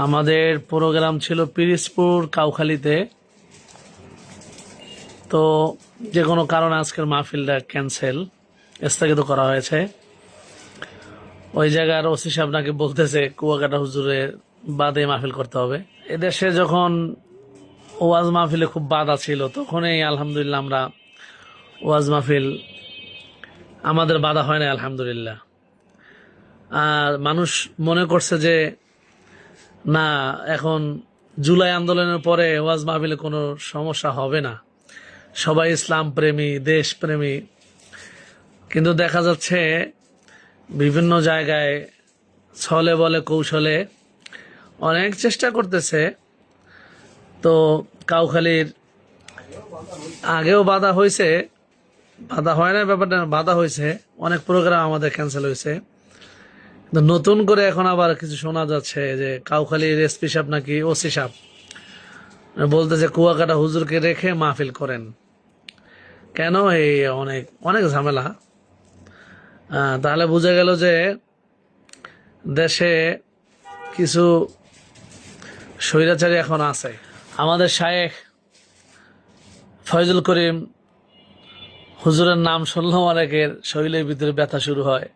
আমাদের প্রোগ্রাম ছিল পিরিজপুর কাউখালীতে। তো যে কোনো কারণে আজকের মাহফিলটা ক্যান্সেল, স্থগিত করা হয়েছে। ওই জায়গার ওসি সাহেব নাকি বলতেছে কুয়াকাটা হুজুরের বাদে মাহফিল করতে হবে। এদেশে যখন ওয়াজ মাহফিলে খুব বাধা ছিল, তখনই আলহামদুলিল্লাহ আমরা ওয়াজ মাহফিল আমাদের বাধা হয় না আলহামদুলিল্লাহ। আর মানুষ মনে করছে যে না, এখন জুলাই আন্দোলনের পরে ওয়াজ মাহফিলে কোনো সমস্যা হবে না, সবাই ইসলাম প্রেমী, দেশ প্রেমী। কিন্তু দেখা যাচ্ছে বিভিন্ন জায়গায় ছলে বলে কৌশলে অনেক চেষ্টা করতেছে। তো কাউখালীর আগেও বাধা হয়েছে, বাধা হয় না ব্যাপারটা, বাধা হয়েছে, অনেক প্রোগ্রাম আমাদের ক্যান্সেল হয়েছে। নতুন করে এখন আবার কিছু শোনা যাচ্ছে যে কাউখালীর এসপি সাহেব নাকি ওসি সাহেব বলতেছে কুয়াকাটা হুজুরকে রেখে মাহফিল করেন। কেন? এই অনেক অনেক ঝামেলা। তাহলে বোঝা গেল যে দেশে কিছু স্বৈরাচারী এখন আছে। আমাদের শায়েখ ফয়জুল করিম হুজুরের নাম শুনলেও অনেকের শরীরের ভিতরে ব্যথা শুরু হয়।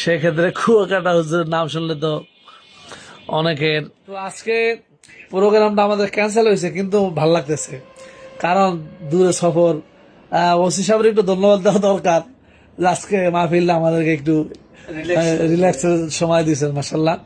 সেক্ষেত্রে কুয়াকাটা হুজুরের নাম শুনলে তো অনেকের। তো আজকে প্রোগ্রামটা আমাদের ক্যান্সেল হয়েছে, কিন্তু ভাল লাগতেছে, কারণ দূরে সফর। ওসি সাহেবের একটু ধন্যবাদ দেওয়া দরকার, আজকে মাহফিলটা আমাদেরকে একটু রিল্যাক্সের সময় দিয়েছেন, মাসাল্লাহ।